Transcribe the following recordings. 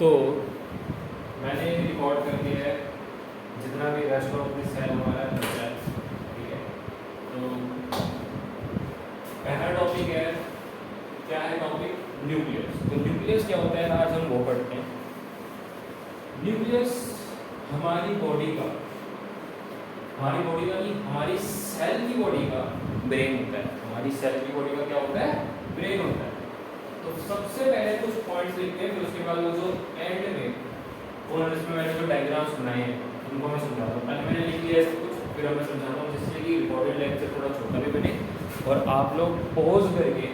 तो मैंने रिकॉर्ड कर दिया है जितना भी रेस्ट ऑफ द सेल हमारा बचा है, ठीक है। तो पहला टॉपिक है, क्या है टॉपिक? न्यूक्लियस। तो न्यूक्लियस क्या होता है, आज हम वो पढ़ते हैं। न्यूक्लियस हमारी बॉडी का नहीं, हमारी सेल की बॉडी का ब्रेन होता है। हमारी सेल की बॉडी का क्या होता है? ब्रेन होता है। तो सबसे पहले कुछ पॉइंट्स लिखते हैं, फिर उसके बाद वो जो एंड में उन्होंने इसमें मैंने जो डायग्राम्स बनाए हैं उनको मैं समझाता हूँ। पहले मैंने लिख लिया है कुछ, फिर मैं समझाता हूँ, जिससे कि रिकॉर्डेड लेक्चर थोड़ा छोटा भी बने और आप लोग पॉज करके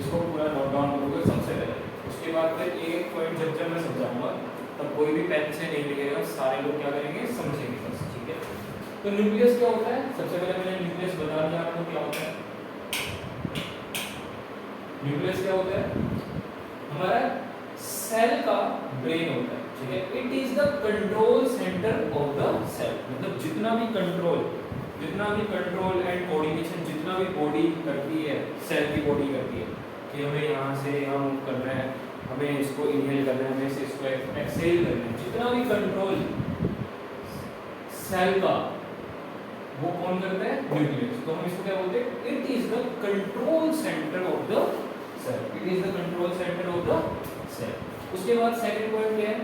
इसको पूरा नोट डाउन करोगे सबसे पहले। उसके बाद फिर एक पॉइंट जब मैं समझाऊंगा तब कोई भी पेन से नहीं लिखेगा, सारे लोग क्या करेंगे, समझेंगे बस, ठीक है। तो न्यूक्लियस क्या होता है? सबसे पहले मैंने न्यूक्लियस बता दिया आपको क्या होता है। न्यूक्लियस क्या होता है? हमारा सेल का ब्रेन होता है, ठीक है। It is the control centre of the cell. मतलब जितना भी कंट्रोल एंड कोऑर्डिनेशन जितना भी बॉडी करती है, सेल की बॉडी करती है कि हमें यहाँ से यहाँ मूव करना है, हमें इसको इनहेल करना है, हमें इसको एक्सहेल करना है, जितना भी कंट्रोल सेल का वो कौन करता है? न्यूक्लियस। तो हम इसको क्या बोलते हैं? It is the control centre of the cell. It is the control centre of the cell. उसके बाद सेकंड पॉइंट क्या है?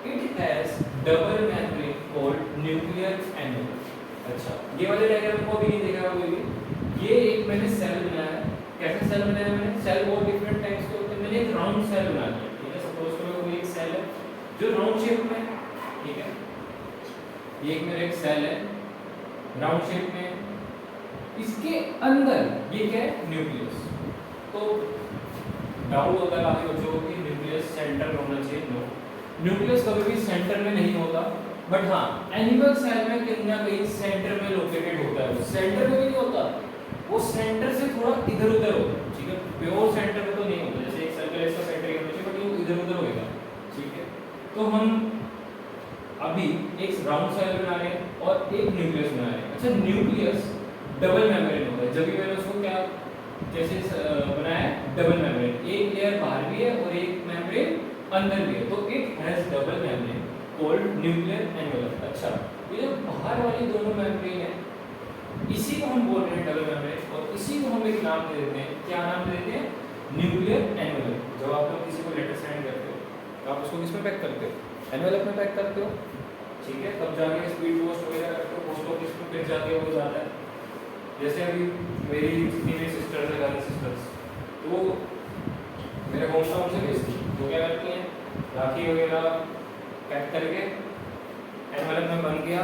It has double membrane called nuclear envelope. अच्छा, ये वाले डायग्राम को भी नहीं देखा कोई भी। ये एक मैंने सेल बनाया है। कैसा सेल बनाया मैंने? सेल बहुत डिफरेंट टाइप्स के होते हैं। मैंने एक राउंड सेल बना दिया, ठीक है। सपोज करो कोई एक सेल है जो राउंड शेप में है, ठीक है। ये एक मेरा एक सेल है राउंड शेप में, इसके अंदर ये क्या है? न्यूक्लियस। तो डाउट होता है काफी बच्चों को कि न्यूक्लियस सेंटर में होना चाहिए। नो, न्यूक्लियस कभी भी सेंटर में नहीं होता, बट हाँ एनिमल सेल में कहीं ना कहीं सेंटर में लोकेटेड होता है। सेंटर में भी नहीं होता, वो सेंटर से थोड़ा इधर उधर होता है, ठीक है। प्योर सेंटर में तो नहीं होता, जैसे एक सर्कल है इसका सेंटर होना चाहिए, बट ये इधर उधर होगा, ठीक है। तो हम अभी एक राउंड सेल बना रहे हैं और एक न्यूक्लियस बना रहे हैं। अच्छा, न्यूक्लियस डबल मेम्ब्रेन होता है। जब भी मैंने उसको क्या कैसे बनाया है? Double membrane. एक लेयर बाहर भी है और एक मेम्ब्रेन अंदर भी है, तो it has double membrane called nuclear envelope. अच्छा, ये जो बाहर वाली दोनों मेम्ब्रेन है, इसी को हम बोल रहे हैं डबल मेम्ब्रेन, और इसी को हम एक नाम दे देते हैं। क्या नाम दे देते हैं? Nuclear envelope. जब आप लोग किसी को लेटर सेंड करते हो तो आप उसको किसमें पैक करते हो? एनवेलप में पैक करते हो, ठीक है। तब जाके स्पीड पोस्ट वगैरह करते हो, पोस्ट ऑफिस में फिर जाके वो जाता है। जैसे अभी मेरी जितनी मेरी सिस्टर्स है, गर्ल सिस्टर्स, तो मेरे होम टाउन से भेजती है, वो क्या करती हैं? राखी वगैरह पैक करके एनवेलप में बंद किया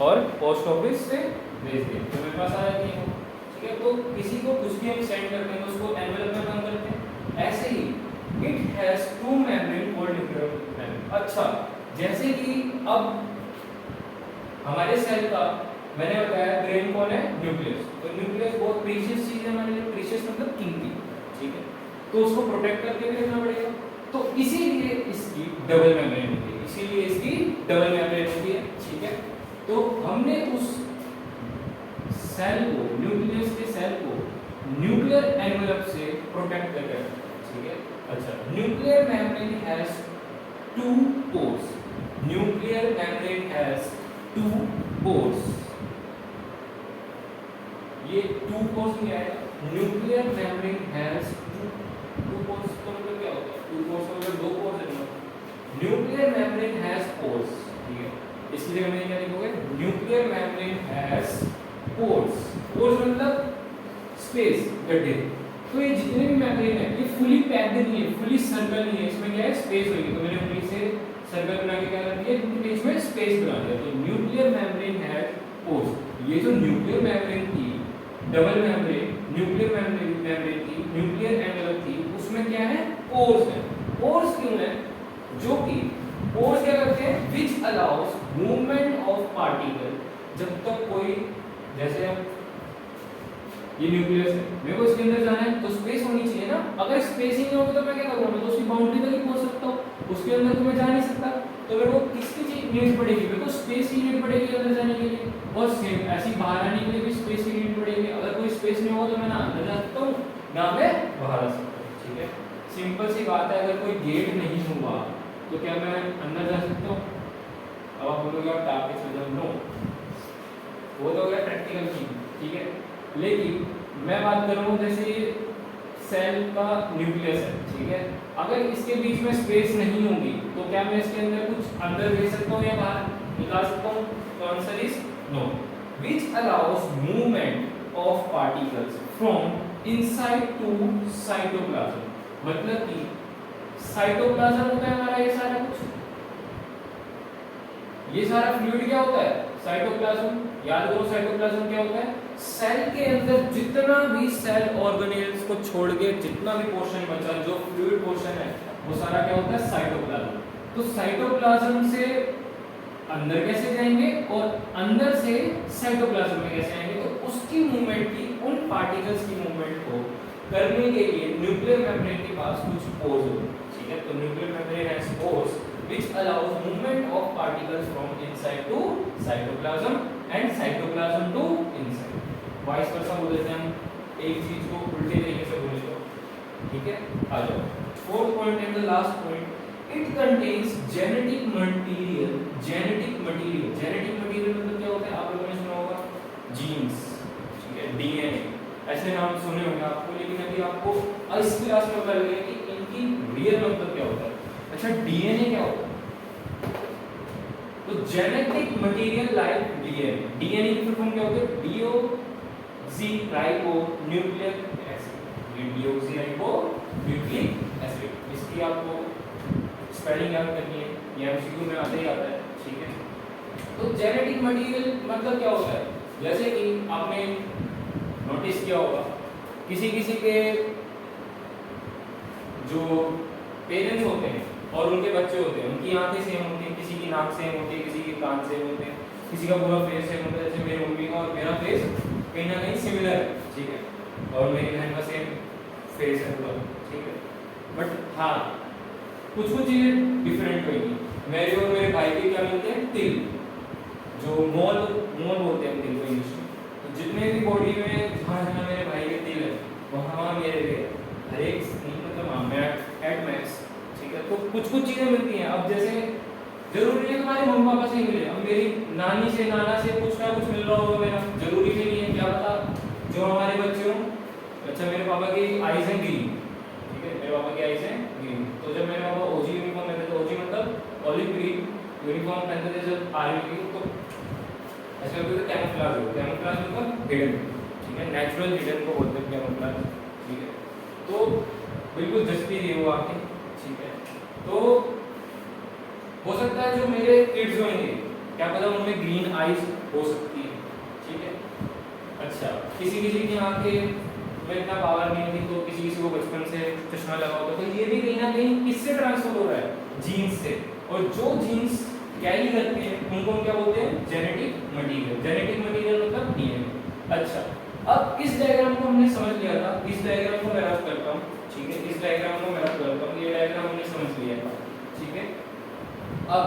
और पोस्ट ऑफिस से भेज दिया, तो मेरे पास आ जाती है, ठीक है। तो किसी को कुछ भी हम सेंड करते हैं तो उसको एनवेलप में बंद करते हैं। ऐसे ही it has two membrane called nuclear membrane. अच्छा, जैसे कि अब हमारे सेल का मैंने बताया ब्रेन कौन है? न्यूक्लियस। तो न्यूक्लियस बहुत प्रीशियस चीज है हमारे लिए। प्रीशियस मतलब कीमती, ठीक है। तो उसको प्रोटेक्ट करके भी रखना पड़ेगा, तो इसीलिए इसकी डबल मेम्ब्रेन होती है, इसीलिए इसकी डबल मेम्ब्रेन होती है, ठीक है। तो हमने उस सेल को, न्यूक्लियस के सेल को न्यूक्लियर एनवेलप से प्रोटेक्ट करके रखना है, ठीक है। अच्छा, nuclear membrane has two pores. Nuclear membrane has two pores. ये टू पोर्स नहीं आएगा। Nuclear membrane has two pores का मतलब क्या होता है? टू पोर्स का मतलब दो पोर्स है। न्यूक्लियर मेम्ब्रेन हैज पोर्स, ठीक है। इसलिए मैं क्या लिखोगे? Nuclear membrane has pores. Pores मतलब स्पेस, गड्ढे। तो ये जितने भी मेम्ब्रेन है ये फुली पैक्ड नहीं है, फुली सर्कल नहीं है, इसमें क्या है? स्पेस होगी। तो मैंने फुली से सर्कल बना के क्या कर दिया? इनके बीच में स्पेस बना दिया। तो न्यूक्लियर मेम्ब्रेन हैज पोर्स। ये जो न्यूक्लियर मेम्ब्रेन थी, डबल मेम्ब्रेन न्यूक्लियर मेम्ब्रेन थी, न्यूक्लियर एनवेलप थी, उसमें क्या है? पोर्स है। पोर्स क्यों है? जो कि पोर्स क्या करते हैं? विच अलाउस मूवमेंट ऑफ पार्टिकल। जब तक कोई, जैसे हम ये न्यूक्लियस है, मेरे को इसके अंदर जाना है तो स्पेस होनी चाहिए ना। अगर स्पेस ही नहीं होगी तो मैं क्या करूँगा? मैं तो उसकी बाउंड्री तक ही पहुंच सकता हूँ, उसके अंदर तो मैं जा नहीं सकता। तो मेरे को किसकी नीड पड़ेगी? मेरे को स्पेस की नीड पड़ेगी अंदर जाने के लिए, और सेम ऐसी बाहर आने के लिए भी स्पेस की नीड पड़ेगी। अगर कोई स्पेस नहीं होगा तो मैं ना अंदर जा सकता हूँ ना मैं बाहर आ सकता हूँ, ठीक है। सिंपल सी बात है। अगर कोई गेट नहीं हुआ तो क्या मैं अंदर जा सकता हूँ? अब आप बोलोगे आप टाप के चल जाओ, नो, वो तो हो गया प्रैक्टिकल चीज, ठीक है। लेकिन मैं बात कर रहा हूँ जैसे सेल का न्यूक्लियस है, ठीक है, अगर इसके बीच में स्पेस नहीं होगी तो क्या मैं इसके अंदर कुछ अंदर भेज सकता हूँ या बाहर निकाल सकता हूँ? तो answer is no. Which allows movement of particles from inside to cytoplasm, मतलब कि साइटोप्लाज्म होता है हमारा ये सारा कुछ, ये सारा फ्लूइड क्या होता है? साइटोप्लाज्म। याद करो साइटोप्लाज्म क्या होता है? सेल के अंदर जितना भी सेल ऑर्गेनेल्स को छोड़ के जितना भी पोर्शन बचा, जो फ्लूइड पोर्शन है, वो सारा क्या होता है? साइटोप्लाज्म। तो साइटोप्लाज्म से अंदर कैसे जाएंगे और अंदर से साइटोप्लाज्म में कैसे आएंगे? तो उसकी मूवमेंट की, उन पार्टिकल्स की मूवमेंट को करने के लिए न्यूक्लियर मेम्ब्रेन के पास कुछ पोर्स होते हैं, ठीक है। तो nuclear membrane has pores which allows movement of particles from inside to cytoplasm and cytoplasm to inside. Vice versa बोल देते हैं हम, एक चीज को उल्टे तरीके से बोले तो, ठीक है। आ जाओ fourth point and the last point, it contains genetic material. Genetic material, genetic material मतलब क्या होता है? आप लोगों ने सुना होगा जीन्स, ठीक है, डीएनए, ऐसे नाम सुने होंगे आपको, लेकिन अभी आपको इस क्लास में पता लगेगा कि इनकी रियल मतलब क्या होता है। अच्छा, डीएनए क्या होता है? तो genetic material like DNA, DNA की फुल फॉर्म क्या होती है? डीओक्सीराइबो न्यूक्लिक एसिड। ये डीओक्सीराइबो न्यूक्लिक एसिड, इसकी आपको स्पेलिंग याद करनी है, ये एमसीक्यू में आते ही आता है, ठीक है। तो जेनेटिक मटेरियल मतलब क्या होता है? जैसे कि आपने नोटिस किया होगा किसी किसी के जो पेरेंट्स होते हैं और उनके बच्चे होते हैं, उनकी आंखें सेम होती हैं, किसी की नाक सेम होती है, किसी के कान सेम होते हैं, किसी का पूरा फेस सेम होता है। जैसे मेरी मम्मी का और मेरा फेस कहीं ना कहीं सिमिलर है, ठीक है, और मेरी बहन का सेम फेस है पूरा, ठीक है। बट हाँ, कुछ कुछ चीज़ें डिफरेंट होगी। मेरे और मेरे भाई के क्या मिलते हैं? तिल, जो मोल बोलते हैं तिल को इंग्लिश में। तो जितने भी बॉडी में जहाँ जहाँ मेरे भाई के तिल है वहाँ मेरे हर एक मतलब एट मैक्स, तो कुछ कुछ चीजें मिलती हैं। अब जैसे जरूरी नहीं है तुम्हारे मम्मी पापा से ही मिले, अब मेरी नानी से, नाना से कुछ ना कुछ मिल रहा होगा मेरा, जरूरी नहीं है, क्या पता जो हमारे बच्चे हों। अच्छा, मेरे पापा की आईज हैं ग्रीन, ठीक है, मेरे पापा की आईज हैं ग्रीन, तो जब मेरे पापा ओजी यूनिफॉर्म पहनते थे, ओजी मतलब ऑलिव ग्रीन यूनिफॉर्म पहनते थे जब आर्मी की, तो ऐसा बोलते थे कैमोफ्लेज हो, कैमोफ्लेज मतलब हिडन, ठीक है, नेचुरल हिडन को बोलते हैं कैमोफ्लेज, ठीक है। तो बिल्कुल जस्ती रही वो आके, ठीक है। तो हो सकता है जो मेरे किड्स होंगे, क्या पता उनमें ग्रीन आईज हो सकती है, ठीक है। अच्छा, किसी किसी की आंखें में इतना पावर नहीं थी, तो किसी किसी को बचपन से चश्मा लगा होता, तो ये भी कहीं ना कहीं किससे ट्रांसफर हो रहा है? जीन्स से। और जो जीन्स कैरी करते हैं उनको हम क्या बोलते हैं? Genetic material. जेनेटिक मटेरियल मतलब डीएनए। अच्छा, अब इस डायग्राम को हमने समझ लिया था, इस डायग्राम को मैं रफ करता हूँ, ठीक है, इस डायग्राम को मैं रफ करता हूँ, ये डायग्राम हमने समझ लिया था, ठीक है। अब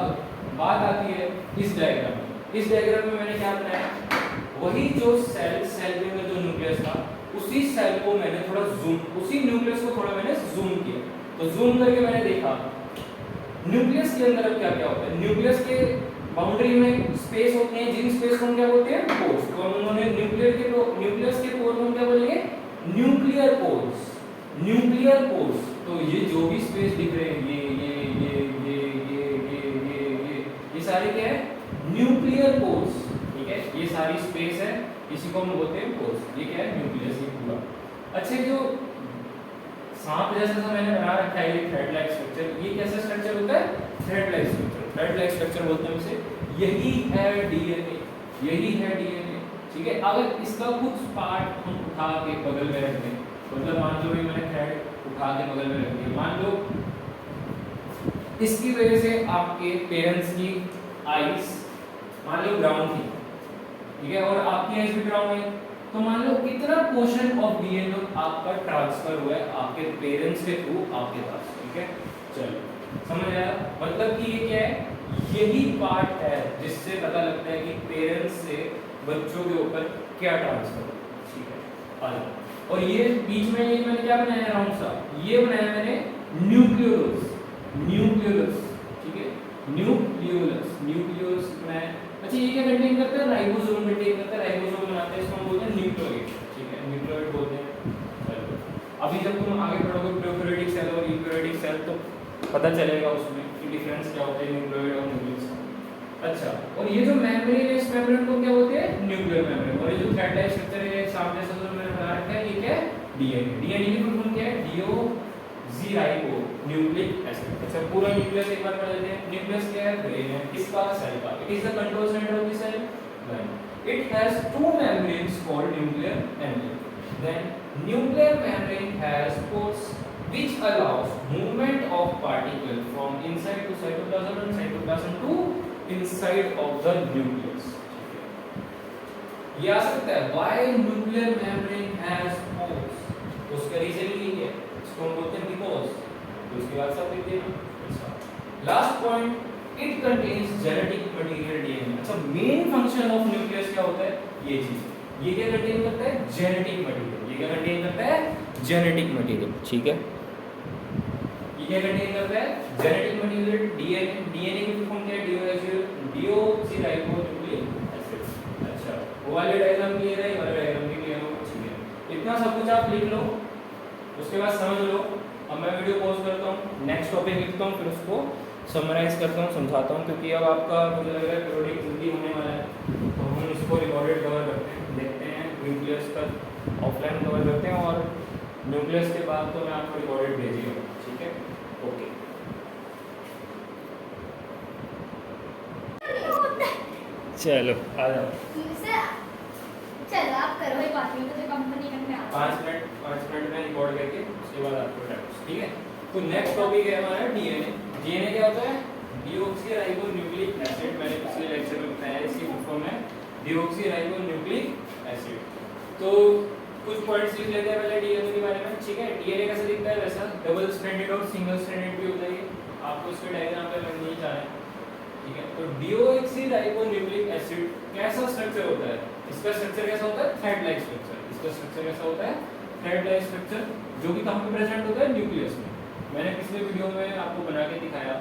बात आती है इस डायग्राम में। इस डायग्राम में मैंने क्या बनाया? वही जो सेल के अंदर जो न्यूक्लियस था, उसी सेल को मैंने थोड़ा जूम, उसी न्यूक्लियस को थोड़ा मैंने जूम किया। तो जूम करके मैंने देखा न्यूक्लियस के अंदर अब क्या क्या होता है। न्यूक्लियस के बाउंड्री में स्पेस होते हैं, जिन स्पेस को हम क्या बोलते हैं? पोर्स। तो उन्होंने न्यूक्लियस के पोर को हम क्या बोलेंगे? Nuclear pores. Nuclear pores. तो ये जो भी स्पेस दिख रहे हैं, ये सारे क्या है? न्यूक्लियर पोर्स, ठीक है। ये सारी स्पेस है, इसी को हम बोलते हैं पोर्स। ये क्या है? न्यूक्लियस, ये पूरा। अच्छा, जो सांप जैसा सा मैंने बना रखा है, ये थ्रेड लाइक स्ट्रक्चर, ये कैसा स्ट्रक्चर होता है? Thread like structure. Thread like structure बोलते हैं इसे। यही है डीएनए, यही है डीएनए, ठीक है। अगर इसका कुछ पार्ट हम उठा के बगल में रख दें, मतलब मान लो मैंने थ्रेड उठा के बगल में रख दिया, मान लो इसकी वजह से आपके पेरेंट्स की आईज मान लो ब्राउन थी, ठीक है, और आपकी आईज भी ब्राउन है, तो मान लो कितना पोर्शन ऑफ डीएनए आपका ट्रांसफर हुआ है आपके पेरेंट्स के थ्रू आपके पास, ठीक है। चलो समझ आया? मतलब कि ये क्या है? यही पार्ट है जिससे पता लगता है कि पेरेंट्स से बच्चों के ऊपर क्या ट्रांसफर, ठीक है। आगे, और ये बीच में ये मैंने क्या बनाया? राउंड सा, ये बनाया मैंने न्यूक्लियोलस। न्यूक्लियोलस, अच्छा ये क्या कंटेन करता है, राइबोसोम कंटेन करता है, राइबोसोम बनाते हैं, इसको हम बोलते हैं न्यूक्लियोइड, ठीक है, न्यूक्लियोइड बोलते हैं। चलो अभी जब तुम आगे पढ़ोगे प्रोकैरियोटिक सेल और यूकैरियोटिक सेल तो पता चलेगा उसमें कि डिफरेंस क्या होता है न्यूक्लियोइड और न्यूक्लियस। अच्छा और ये जो मेम्ब्रेन है इस मेम्ब्रेन को क्या बोलते हैं, न्यूक्लियर मेम्ब्रेन। और ये जो थ्रेड लाइक स्ट्रक्चर है सामने से जो मैंने बना रखा है ये क्या है, डीएनए। डीएनए की फुल फॉर्म क्या है, डीओक्सीराइबो न्यूक्लिक एसिड। अच्छा पूरा न्यूक्लियस एक बार पढ़ लेते हैं। न्यूक्लियस क्या है, ब्रेन है, किसका, सेल का। It is the control centre of the cell. It has two membranes called nuclear membrane. Then nuclear membrane has pores which allows movement of particle from inside to cytoplasm and cytoplasm to inside of the nucleus. ये आ सकता है why nuclear membrane has pores, उसका reason ये है, इसको हम बोलते हैं because। तो उसके बाद सब लिख देना। Last point, it contains genetic material DNA। अच्छा मेन फंक्शन ऑफ न्यूक्लियस क्या होता है, ये चीज, ये क्या कंटेन करता है, जेनेटिक मटेरियल। ये क्या कंटेन करता है, जेनेटिक मटेरियल, ठीक है। ये क्या कंटेन करता है, जेनेटिक मटेरियल, डीएनए। डीएनए की फॉर्म क्या है, डीओक्सीराइबोन्यूक्लिक एसिड। अच्छा वो वाले डायग्राम क्लियर है, वाले डायग्राम भी क्लियर हो, ठीक है। इतना सब कुछ आप लिख लो, उसके बाद समझ लो। अब मैं वीडियो पॉज करता हूँ, नेक्स्ट टॉपिक लिखता हूँ, फिर उसको समराइज करता हूँ, समझाता हूँ, क्योंकि अब आपका मुझे लग रहा है पीरियोडिक जल्दी होने वाला है, तो हम इसको रिकॉर्डेड कवर करते हैं, देखते हैं न्यूक्लियस का ऑफलाइन कवर करते हैं, और न्यूक्लियस के बाद तो मैं आपको रिकॉर्डेड भेजिएगा, ठीक है, ओके। चलो आ जाओ, चलो आप करो ही बात में, तो कंपनी करने आ 5 मिनट में रिकॉर्ड करके उसके बाद आपको डाउट्स, ठीक है। तो नेक्स्ट टॉपिक है हमारा डीएनए। डीएनए क्या होता है, डीऑक्सीराइबोन्यूक्लिक एसिड। मैंने पिछले लेक्चर में बताया, इसकी फुल फॉर्म है डीऑक्सीराइबोन्यूक्लिक एसिड। तो कुछ पॉइंट्स लिख लेते हैं पहले डीएनए के बारे में, ठीक है। डीएनए कैसे दिखता है, वैसा डबल स्ट्रैंडेड और सिंगल स्ट्रैंडेड भी होता है, आपको इसके डायग्राम पे नहीं जाना है, ठीक है। तो डीऑक्सीराइबोन्यूक्लिक एसिड कैसा स्ट्रक्चर होता है, इसका स्ट्रक्चर कैसा होता है, थ्रेड लाइक स्ट्रक्चर। इसका स्ट्रक्चर कैसा होता है, थ्रेड लाइक स्ट्रक्चर, जो कि कहां पे प्रेजेंट होता है, न्यूक्लियस में। मैंने पिछले वीडियो में आपको बना के दिखाया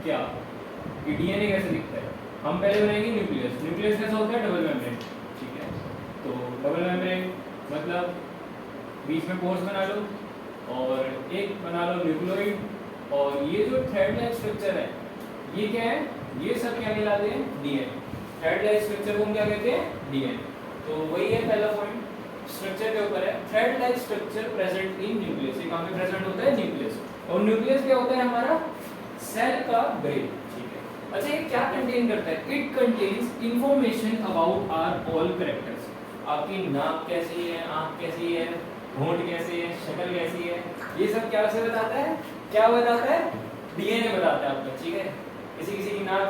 क्या कि डीएनए कैसे दिखता है। हम पहले बनाएंगे न्यूक्लियस। न्यूक्लियस कैसा होता है, डबल मेम्ब्रेन, ठीक है। तो डबल मेम्ब्रेन मतलब बीच में पोर्स बना लो और एक बना लो न्यूक्लियोइड, और ये जो थ्रेड लाइक स्ट्रक्चर है ये क्या है, ये सब क्या कहलाते हैं, डीएनए। थ्रेड लाइक स्ट्रक्चर को हम क्या कहते हैं, डीएनए। तो वही है पहला पॉइंट, स्ट्रक्चर के ऊपर है, thread like structure present in nucleus. ये कहां पे प्रेजेंट होता है, न्यूक्लियस। और न्यूक्लियस क्या होता है, हमारा सेल का ब्रेन, ठीक है। अच्छा ये क्या कंटेन करता है, it contains information about our all characters. आपकी नाक कैसी है, आंख कैसी है, होंठ कैसे है, शक्ल कैसी है, ये सब क्या से बताता है, क्या बताता है, डीएनए बताता है आपका, ठीक है। किसी किसी की नाक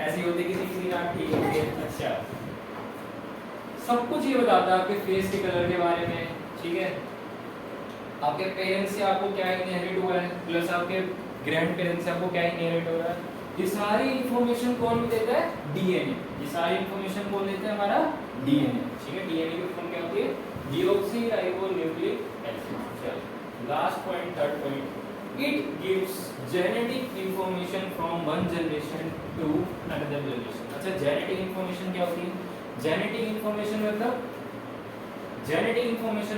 ऐसी होती है, किसी किसी की नाक ठीक होती है, अच्छा सब कुछ ये बताता है आपके फेस के कलर के बारे में, ठीक है। आपके पेरेंट्स से आपको क्या इनहेरिट हुआ है, प्लस आपके ग्रैंड पेरेंट्स से आपको क्या इनहेरिट हो रहा है, ये सारी इंफॉर्मेशन कौन देता है, डीएनए। ये सारी इंफॉर्मेशन कौन देता है, हमारा डीएनए, ठीक है। डीएनए की फॉर्म क्या होती है, deoxyribonucleic acid. Last point, third point, it gives genetic information from one generation to another generation। अच्छा genetic information क्या होती है, genetic information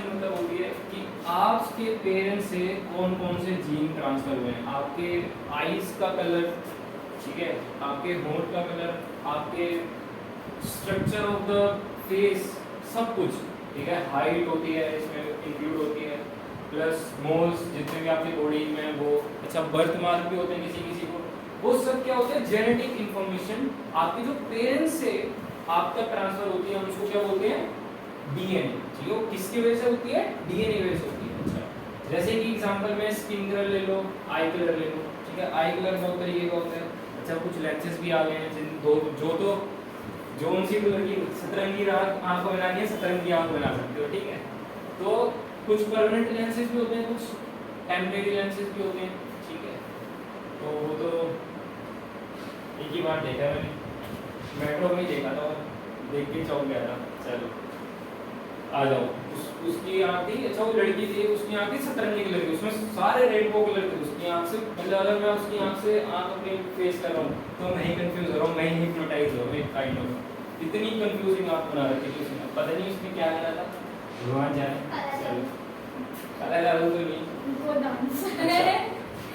मतलब होती है कि आपके पेरेंट्स से कौन कौन से जीन ट्रांसफर हुए हैं, आपके आईज का कलर, ठीक है, आपके होंठ का कलर, आपके स्ट्रक्चर ऑफ द फेस, सब कुछ, ठीक है। हाइट होती है इसमें इंक्लूड होती है, प्लस मोल्स जितने भी आपकी बॉडी में वो, अच्छा बर्थ मार्क भी होते हैं किसी किसी को, वो सब क्या होते हैं, जेनेटिक इंफॉर्मेशन आपके जो पेरेंट्स से आप तक ट्रांसफर होती है, हम उसको क्या बोलते हैं, डीएनए, ठीक है। किसकी वजह से होती है, डीएनए की वजह से होती है। अच्छा जैसे कि एग्जांपल में स्किन कलर ले लो, आई कलर ले लो, ठीक है। आई कलर बहुत तरीके का होता है, अच्छा कुछ लेंसेज भी आ गए हैं जिन दो जो उनसी कलर की सतरंगी आंख बनानी है, सतरंगी आंख बना सकते हो, ठीक है। तो कुछ परमानेंट लेंसेज भी होते हैं, कुछ टेम्परेरी लेंसेज भी होते हैं, ठीक है। तो वो तो एक ही बार देखा मैंने, मेट्रो में देखा था, देख के चौंक गया था। चलो आ जाओ। उसकी आँख थी, अच्छा वो लड़की थी, उसकी आँख थी सतरंगी कलर की, उसमें सारे रेनबो कलर थे उसकी आँख से। मतलब अगर मैं उसकी आँख से आँख अपनी फेस कर रहा हूँ तो मैं ही कंफ्यूज हो रहा हूँ, मैं ही हिप्नोटाइज हो रहा हूँ एक काइंड ऑफ। इतनी कंफ्यूजिंग आँख बना रखी थी उसने, पता नहीं उसने क्या करा था, भगवान जाने। काला जादू तो नहीं, वो डांस।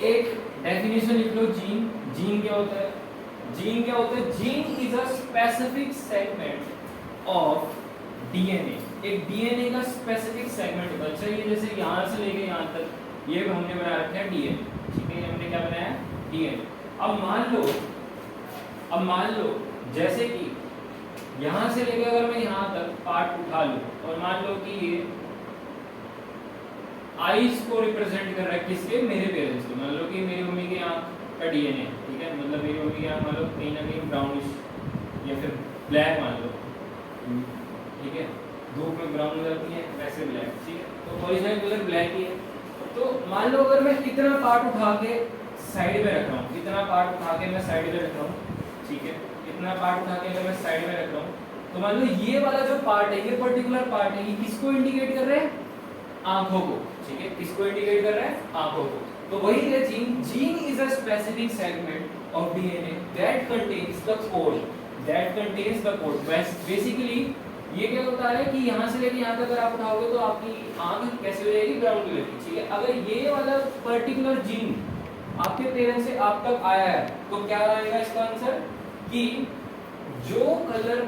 एक डेफिनेशन लिख लो जीन। जीन क्या होता है? जीन क्या होता है? Gene is a specific segment of DNA. एक डीएनए का स्पेसिफिक सेगमेंट होता है। अच्छा ये जैसे यहाँ से लेके यहाँ तक ये हमने बना रखा है डीएनए, ठीक है, हमने क्या बनाया है? डीएनए। अब मान लो जैसे कि यहाँ से लेके अगर मैं यहाँ तक पार्ट उठा लूँ और मान लो कि ये आईज को रिप्रेजेंट कर रहा है किसके? मेरे पेरेंट्स के। मान लो कि मेरी मम्मी के आँख का डीएनए, ठीक है, मतलब मेरी मम्मी की आँख मान लो कहीं ना कहीं ब्राउनिश या फिर ब्लैक मान लो, ठीक है, धूप में ब्राउन हो जाती है वैसे ब्लैक, ठीक है, तो ओरिजिनल कलर ब्लैक ही है। तो मान लो अगर मैं इतना पार्ट उठा के साइड में रख रहा हूँ, इतना पार्ट उठा के मैं साइड में रख रहा हूँ, ठीक है, इतना पार्ट उठा के अगर मैं साइड में रख रहा हूँ, तो मान लो ये वाला जो पार्ट है, ये पर्टिकुलर पार्ट है, ये किसको इंडिकेट कर रहे हैं? आंखों को, ठीक है, किसको इंडिकेट कर रहा है? आंखों को। तो वही है gene. Gene is a specific segment of DNA that contains the code, that contains the code. Basically ये क्या होता है कि यहाँ से लेके यहाँ तक अगर आप उठाओगे तो आपकी आंख कैसे हो जाएगी? ब्राउन कलर की, ठीक है। अगर ये वाला पर्टिकुलर जीन आपके पेरेंट्स से आप तक आया है तो क्या आएगा इसका आंसर? कि जो कलर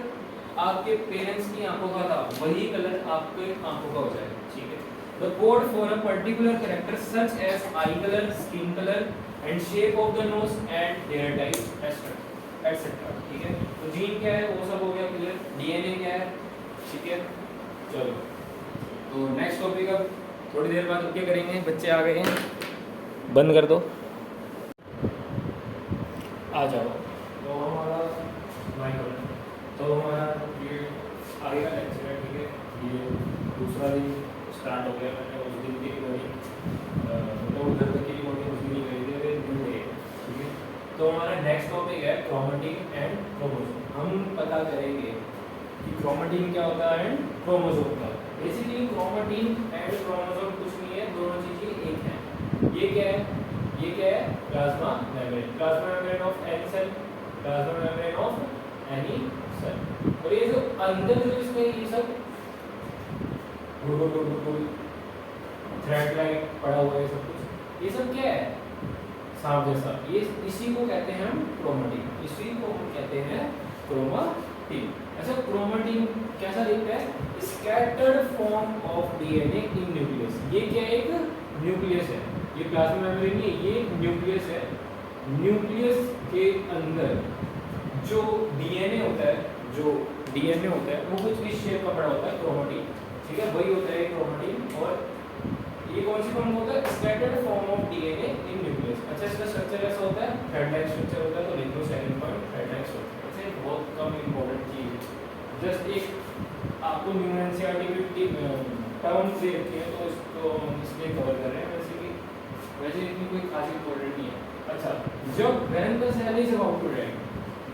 आपके पेरेंट्स की आंखों का था वही कलर आपके आंखों का हो जाएगा, ठीक है। The code for a particular character such as eye color, skin color and shape of the nose and hair type etc. ठीक है, तो जीन क्या है वो सब हो गया क्लियर। डीएनए क्या है, ठीक है। चलो तो नेक्स्ट टॉपिक अब थोड़ी देर बाद रुक के करेंगे, बच्चे आ गए हैं, बंद कर दो, आ जाओ। तो हमारा ये आगे का लेक्चर है, ठीक है, ये दूसरा दिन स्टार्ट हो गया। मैंने उस दिन की रिकॉर्डिंग मतलब उधर तक की रिकॉर्डिंग उस दिन ही करी थी, न्यू डे, ठीक है। तो हमारा नेक्स्ट टॉपिक है क्रोमेटिन एंड क्रोमोसोम। हम पता करेंगे कि क्रोमेटिन क्या होता है एंड क्रोमोसोम क्या होता है। बेसिकली क्रोमेटिन एंड क्रोमोसोम कुछ नहीं है, दोनों चीजें एक हैं। ये क्या है? ये क्या है? Plasma membrane, plasma membrane of any cell, plasma membrane of any cell. और ये जो अंदर जो इसमें ये सब थ्रेड लाइक पड़ा हुआ है सब कुछ, ये सब क्या है? सांप जैसा। ये इसी को कहते हैं हम क्रोमेटिन, इसी को हम कहते हैं क्रोमेटिन। अच्छा क्रोमेटिन कैसा दिखता है? Scattered form of DNA in nucleus. ये क्या है? एक न्यूक्लियस है, ये प्लाज्मा मेम्ब्रेन नहीं, ये न्यूक्लियस है। न्यूक्लियस के अंदर जो डीएनए होता है, जो डीएनए होता है वो कुछ इस शेप का बड़ा होता है, क्रोमेटिन, ठीक है, वही होता है क्रोमेटिन। और ये कौन सी फॉर्म होता है? Scattered form of DNA in nucleus. अच्छा इसका स्ट्रक्चर ऐसा होता है, थ्रेड लाइक स्ट्रक्चर होता है, तो लिख लो second point thread like structure. अच्छा एक बहुत कम इंपॉर्टेंट चीज, जस्ट एक आपको न्यू एनसीईआरटी की टर्म दे रखी है तो इसको इसलिए कवर कर रहे हैं, वैसे इतनी कोई खास इंपॉर्टेंट नहीं है। अच्छा जब when the cell is about to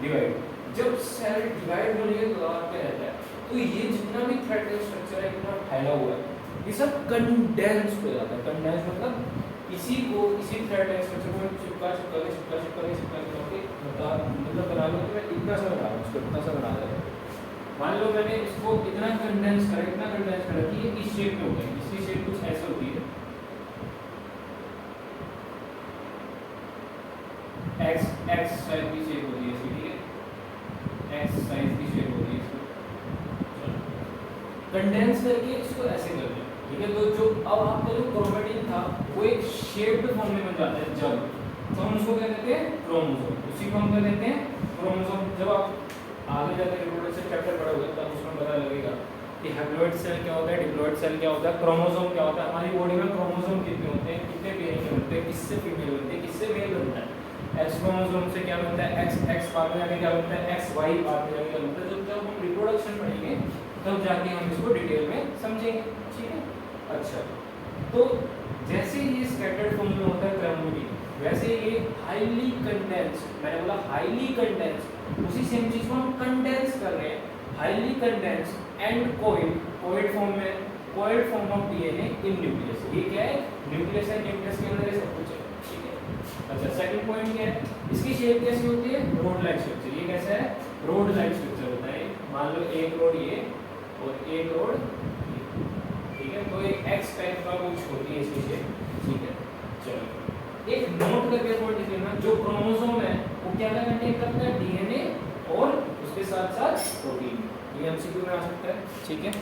divide, जब सेल डिवाइड होने के दौरान क्या रहता है, तो ये जितना भी थ्रेड लाइक स्ट्रक्चर है, इतना फैला हुआ है, ये सब कंडेंस हो जाता है। कंडेंस मतलब इसी को, इसी थ्रेड लाइक स्ट्रक्चर को चिपका के मतलब बना लो कि मैं इतना सा बना रहा हूँ, उसको इतना सा बना रहा हूँ। मान लो मैंने इसको इतना कंडेंस करा कि ये इस शेप में हो गया। इसकी शेप कुछ ऐसे होती है, एक्स साइज की शेप होती है इसकी, ठीक है, एक्स साइज की शेप होती है इसकी। कंडेंस करके इसको ऐसे कर दिया, ठीक है। तो जो अब आपका जो क्रोमेटिन था वो एक शेप्ड फॉर्म में बन जाता है जब, तो हम उसको क्या कहते हैं? क्रोमोसोम। उसी को हम क्या कहते हैं? क्रोमोसोम। जब आप आगे जाकर रिप्रोडक्शन चैप्टर पढ़ोगे तब उसमें पता लगेगा कि हैप्लॉइड सेल क्या होता है, डिप्लॉइड सेल क्या होता है, क्रोमोसोम क्या होता है। हमारी बॉडी में क्रोमोसोम कितने होते हैं, कितने पेयर के बनते हैं, किससे फीमेल बनते हैं, किससे मेल बनता है। एक्स क्रोमोसोम से क्या बनता है? एक्स बाद में जाके क्या बनता है? एक्स वाई बाद में जाके क्या बनता है। जब हम रिप्रोडक्शन पढ़ेंगे तब जाके हम इसको डिटेल में समझेंगे, ठीक है। अच्छा तो जैसे ये स्कैटर्ड फॉर्म में होता है क्रोमेटिन, वैसे ये हाईली कंडेंस्ड, मैंने बोला हाईली कंडेंस्ड, उसी सेम चीज को हम कंडेंस कर रहे हैं, हाईली कंडेंस्ड एंड कोइड फॉर्म में coed form of DNA in nucleus. ये क्या है, न्यूक्लियस है, न्यूक्लियस के अंदर ये सब कुछ है, ठीक है। अच्छा सेकंड पॉइंट क्या है, इसकी शेप कैसी होती है, रोड लाइक स्ट्रक्चर। ये कैसा है, रोड लाइक स्ट्रक्चर होता है। मान लो एक रोड ये और एक रोड ये, ठीक है। तो एक एक्स टाइप का कुछ होती है इसकी शेप, ठीक है। चलो एक नोट करके पॉइंट लिख लेना, जो क्रोमोसोम है वो क्या क्या कंटेन करता है, डीएनए और उसके साथ साथ प्रोटीन। ये एमसीक्यू में आ सकता है, ठीक है।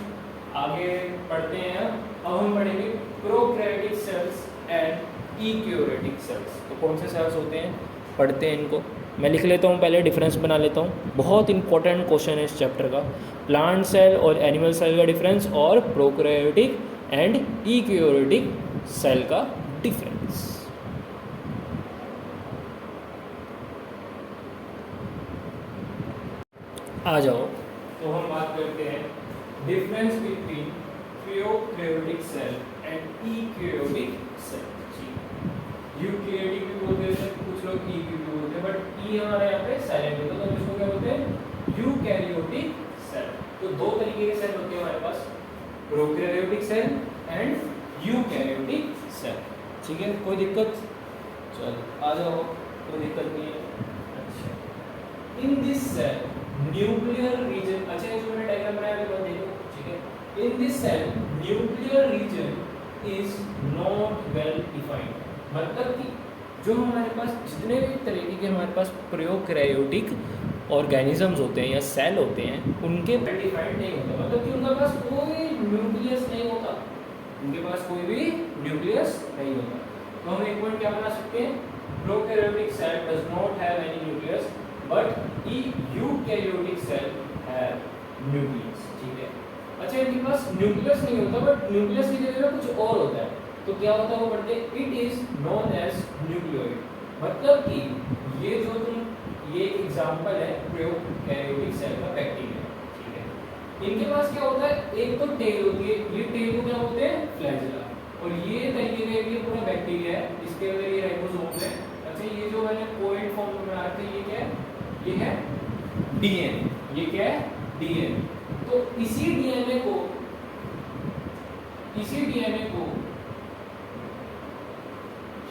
आगे पढ़ते हैं, अब हम पढ़ेंगे prokaryotic cells and eukaryotic cells. तो कौन से सेल्स होते हैं, पढ़ते हैं इनको। मैं लिख लेता हूँ, पहले डिफरेंस बना लेता हूँ। बहुत इंपॉर्टेंट क्वेश्चन है इस चैप्टर का, प्लांट सेल और एनिमल सेल का डिफरेंस और प्रोकैरियोटिक एंड यूकैरियोटिक सेल का डिफरेंस। आ जाओ, तो हम बात करते हैं difference between prokaryotic cell and eukaryotic cell. Eukaryotic भी बोलते हैं, कुछ लोग ई भी बोलते हैं, बट ई हमारे यहाँ पे साइलेंट होता है, तो इसको क्या बोलते हैं, यूकैरियोटिक सेल। तो दो तरीके के सेल होते हैं हमारे पास, prokaryotic cell and eukaryotic cell, ठीक है। कोई दिक्कत, चलो आ जाओ, कोई दिक्कत नहीं है। अच्छा in this cell nuclear region, अच्छा ये जो मैंने डायग्राम बनाया है वो देखो, ठीक है। In this cell nuclear region is not well defined, मतलब कि जो हमारे पास जितने भी तरीके के हमारे पास प्रोकैरियोटिक ऑर्गेनिजम्स होते हैं या सेल होते हैं, उनके वेल डिफाइंड नहीं होता, मतलब कि उनके पास कोई न्यूक्लियस नहीं होता, उनके पास कोई भी न्यूक्लियस नहीं होता। तो हम एक पॉइंट क्या बना सकते हैं, prokaryotic cell does not have any nucleus but eukaryotic cell have nucleus, ठीक है। अच्छा इनके पास न्यूक्लियस नहीं होता, बट न्यूक्लियस की जगह कुछ और होता है, तो क्या होता है वो पढ़ते हैं, it is known as nucleoid. मतलब कि ये जो तुम, ये एग्जांपल है प्रोकैरियोटिक सेल का, बैक्टीरिया, ठीक है। इनके पास क्या होता है, एक तो टेल होती है, ये टेल को क्या बोलते हैं, फ्लैजेला, और ये तरीके का ये पूरा बैक्टीरिया है, इसके अंदर ये राइबोसोम है। अच्छा ये जो मैंने कोएड फॉर्म में बना रखा है, ये क्या है, ये है डीएनए, ये क्या है, डीएनए। तो इसी डीएनए को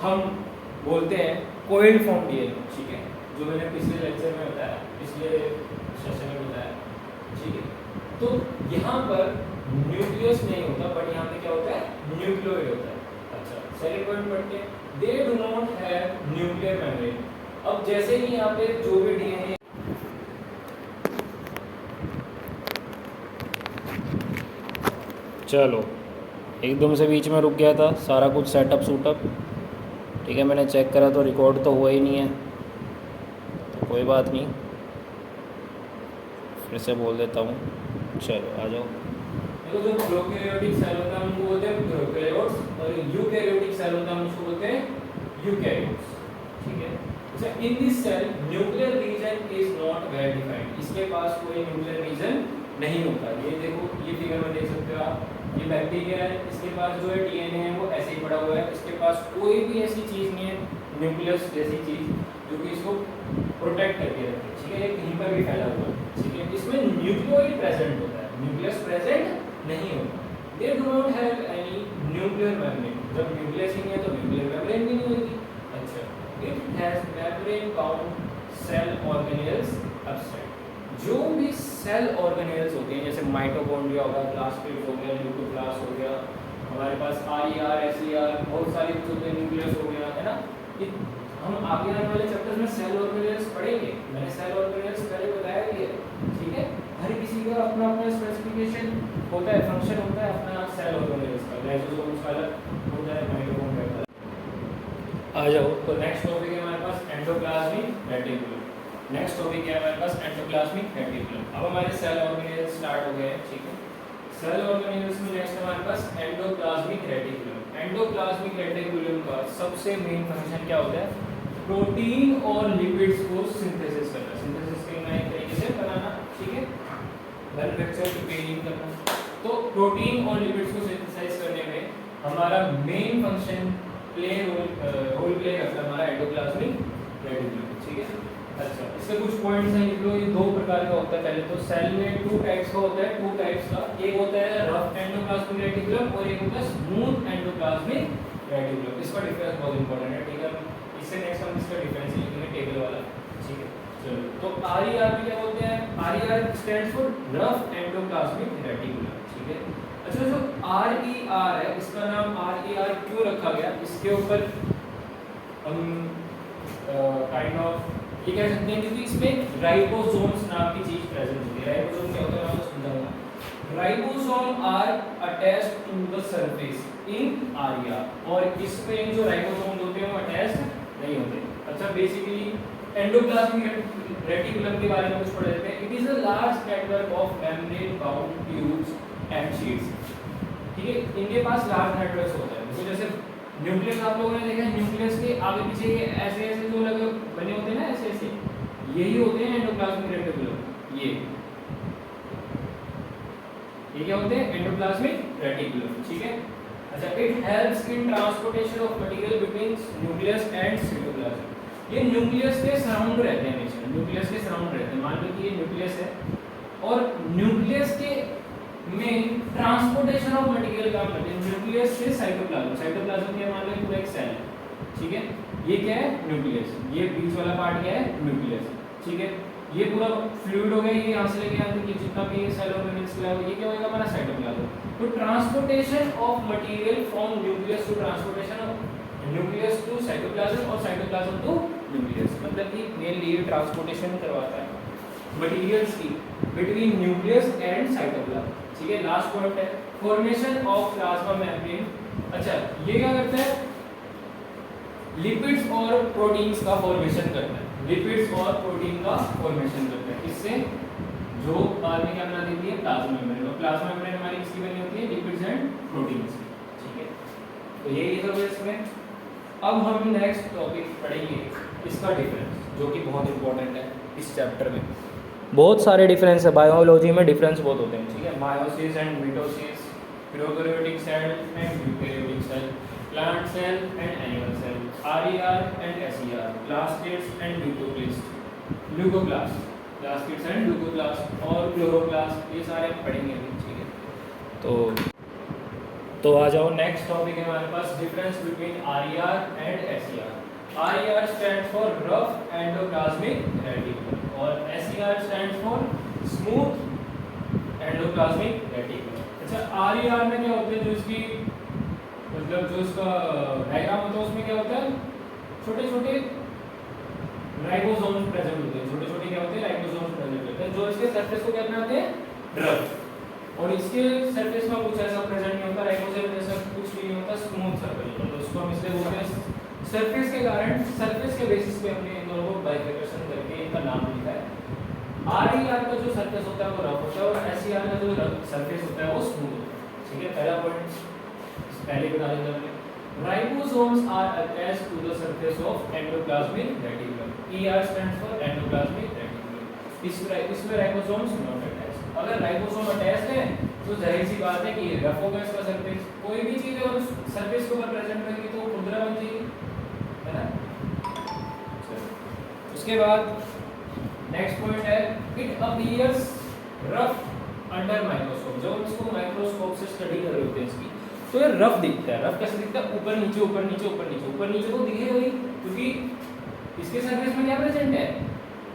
हम बोलते हैं कोएड फॉर्म डीएनए, ठीक है, जो मैंने पिछले लेक्चर में बताया, पिछले सेशन में बताया, ठीक है। तो यहाँ पर न्यूक्लियस नहीं होता, बट यहाँ पे क्या होता है, न्यूक्लियोइड होता है। अच्छा सेकंड पॉइंट पढ़ते हैं, दे do not have nuclear membrane. अब जैसे ही यहाँ पे जो भी डीएनए, चलो एकदम से बीच में रुक गया था, सारा कुछ सेटअप सूटअप, ठीक है। मैंने चेक करा तो रिकॉर्ड तो हुआ ही नहीं है, तो कोई बात नहीं, फिर से बोल देता हूँ। चलो आ जाओ, देखो जो प्रोकैरियोटिक सेल होता है हम उनको बोलते हैं प्रोकैरियोट्स, और यूकैरियोटिक सेल होता है हम उसको बोलते हैं यूकैरियोट्स, ठीक है। अच्छा in this cell nuclear region is not well defined, इसके पास कोई न्यूक्लियर रीजन नहीं होता। ये देखो, ये फिगर में देख सकते हो आप, ये बैक्टीरिया है, इसके पास जो है डीएनए है वो ऐसे ही पड़ा हुआ है, इसके पास कोई भी ऐसी चीज़ नहीं है, न्यूक्लियस जैसी चीज़ जो कि इसको प्रोटेक्ट करके रखे, ठीक है। ये कहीं पर भी फैला हुआ है, ठीक है। इसमें न्यूक्लियोइड प्रेजेंट होता है, न्यूक्लियस प्रेजेंट नहीं होता। They do not have any nuclear membrane, जब न्यूक्लियस ही नहीं है तो न्यूक्लियर मेम्ब्रेन भी नहीं होगी। अच्छा it has membrane bound cell organelles upside, जो भी सेल ऑर्गेनेल्स होते हैं, जैसे माइटोकॉन्ड्रिया हो गया, प्लास्मिड हो गया, न्यूक्लियोप्लास्ट हो गया, हमारे पास आरईआर, एसईआर, बहुत सारे कुछ होते हैं, न्यूक्लियस हो गया, है ना। ये हम आगे आने वाले चैप्टर्स में सेल ऑर्गेनेल्स पढ़ेंगे, मैंने सेल ऑर्गेनेल्स पहले बताया ही है, ठीक है। हर किसी का अपना अपना स्पेसिफिकेशन होता है, फंक्शन होता है अपना सेल ऑर्गेनेल्स का, लाइसोसोम्स का अलग होता है, माइटोकॉन्ड्रिया का। आ जाओ, तो नेक्स्ट टॉपिक है हमारे पास एंडोप्लाज्मिक रेटिकुलम। नेक्स्ट टॉपिक है हमारे पास एंडोप्लाज्मिक रेटिकुलम। अब हमारे सेल ऑर्गेनेल्स स्टार्ट हो गए हैं, ठीक है। सेल ऑर्गेनेल्स में नेक्स्ट हमारे पास एंडोप्लाज्मिक रेटिकुलम। एंडोप्लाज्मिक रेटिकुलम का सबसे मेन फंक्शन क्या होता है, प्रोटीन और लिपिड्स को सिंथेसिस करना, सिंथेसिस करना एक तरीके से बनाना, ठीक है, मैन्युफैक्चर प्रिपेयरिंग करना। तो प्रोटीन और लिपिड्स को सिंथेसाइज करने में हमारा मेन फंक्शन रोल प्ले करता है हमारा एंडोप्लाज्मिक रेटिकुलम, ठीक है। अच्छा, इसके कुछ पॉइंट्स हैं, लिख लो। ये दो प्रकार का होता है। पहले तो सेल में टू टाइप्स का होता है, टू टाइप्स का। एक होता है रफ एंडोप्लाज्मिक रेटिकुलम और एक होता है स्मूथ एंडोप्लाज्मिक रेटिकुलम। इसका डिफरेंस बहुत इंपॉर्टेंट है, ठीक है। इससे नेक्स्ट हम इसका डिफरेंस लिखेंगे टेबल वाला, ठीक है। चलो, तो आरईआर में क्या बोलते हैं? RER stands for rough endoplasmic reticulum, ठीक है। अच्छा, जो आरईआर है, इसका नाम आरईआर क्यों रखा गया? इसके ऊपर हम काइंड ऑफ ये कह सकते हैं क्योंकि इसमें राइबोसोम्स नाम की चीज प्रेजेंट होती है। राइबोसोम क्या होता है मैं आपको समझाऊंगा। Ribosome are attached to the surface in RER, और इसमें जो राइबोसोम होते हैं वो अटैच्ड नहीं होते। अच्छा, बेसिकली एंडोप्लाज्मिक रेटिकुलम के बारे में कुछ पढ़ लेते हैं। It is a large network of membrane bound tubes and sheets, ठीक है। इनके पास लार्ज नेटवर्क्स होते हैं। तो जैसे न्यूक्लियस आप लोगों ने देखा है, न्यूक्लियस के आगे पीछे ये ऐसे ऐसे जो लगे बने होते हैं ना, ऐसे ऐसे, यही होते हैं एंडोप्लाज्मिक रेटिकुलम। ये क्या होते हैं? एंडोप्लाज्मिक रेटिकुलम, ठीक है। अच्छा, it helps in transportation of material between nucleus and cytoplasm. ये न्यूक्लियस के सराउंड रहते हैं हमेशा, न्यूक्लियस के सराउंड रहते हैं। मान लो कि ये न्यूक्लियस है और न्यूक्लियस के में ट्रांसपोर्टेशन ऑफ मटेरियल काम करते हैं न्यूक्लियस से साइटोप्लाज्म। साइटोप्लाज्म क्या मान लो पूरा एक सेल है, ठीक है। ये क्या है? न्यूक्लियस। ये बीच वाला पार्ट क्या है? न्यूक्लियस, ठीक है। ये पूरा फ्लूइड हो गया, ये यहाँ से लेके यहाँ तक, ये जितना भी सेल ऑर्गेनेल्स का ये क्या होगा? हमारा साइटोप्लाज्म। तो transportation of material from nucleus to transportation of nucleus to cytoplasm और साइटोप्लाज्म टू न्यूक्लियस, मतलब कि मेनली ये ट्रांसपोर्टेशन करवाता है मटेरियल्स की बिटवीन न्यूक्लियस एंड साइटोप्लाज्म, ठीक है। लास्ट पॉइंट है फॉर्मेशन ऑफ प्लाज्मा मेम्ब्रेन। अच्छा, ये क्या करता है? लिपिड्स और प्रोटीन्स का फॉर्मेशन करता है। लिपिड्स और प्रोटीन का फॉर्मेशन करता है। इससे जो बाद में क्या बना देती है? Plasma membrane. और प्लाज्मा मेम्ब्रेन हमारी किसकी बनी होती है? लिपिड्स एंड प्रोटीन्स, ठीक है। तो यही सब है इसमें। अब हम नेक्स्ट टॉपिक पढ़ेंगे इसका डिफरेंस, जो कि बहुत इंपॉर्टेंट है इस चैप्टर में। बहुत सारे डिफरेंस है, बायोलॉजी में डिफरेंस बहुत होते हैं, ठीक है। Meiosis and mitosis, prokaryotic cell and eukaryotic cell, plant cell and animal cell, RER and SER, plastids and leucoplast, plastids and leucoplast और क्लोरोप्लास्ट, ये सारे हम पढ़ेंगे अभी, ठीक है। तो आ जाओ, नेक्स्ट टॉपिक है हमारे पास difference between RER and SER. RER stands for rough endoplasmic reticulum और SER stands for smooth endoplasmic reticulum. अच्छा, आरईआर में क्या होता है? जो इसकी मतलब जो इसका डायग्राम होता है उसमें क्या होता है? छोटे छोटे राइबोसोम्स प्रेजेंट होते हैं। छोटे छोटे क्या होते हैं? राइबोसोम्स प्रेजेंट होते हैं, जो इसके सरफेस को क्या बनाते हैं? रफ। और इसके सरफेस में कुछ ऐसा प्रेजेंट नहीं होता, राइबोसोम जैसा कुछ भी नहीं होता, स्मूथ सरफेस। तो उसको हम इसलिए बोलते हैं सरफेस के कारण, सरफेस के बेसिस पे हमने इन दोनों को बाइफरकेशन करके इनका नाम लिखा है। आरईआर का जो सरफेस होता है वो रफ होता है और एसईआर का जो सरफेस होता है वो स्मूथ होता है, ठीक है। पहला पॉइंट पहले बता देंगे हमने। Ribosomes are attached to the surface of endoplasmic reticulum. ER stands for endoplasmic reticulum. इसमें राइबोसोम्स नॉट अटैच्ड। अगर राइबोसोम अटैच्ड है तो जाहिर सी बात है कि रफ होगा इसका सरफेस। कोई भी चीज अगर सरफेस के ऊपर प्रेजेंट रहेगी तो खुरदरा बन जाएगी, है ना। उसके बाद नेक्स्ट पॉइंट है it appears rough under microscope. जब इसको माइक्रोस्कोप से स्टडी कर रहे होते हैं इसकी, तो ये रफ दिखता है। रफ कैसे दिखता है? ऊपर नीचे ऊपर नीचे ऊपर नीचे ऊपर नीचे तो दिखेगा ही, क्योंकि इसके सरफेस में क्या प्रेजेंट है?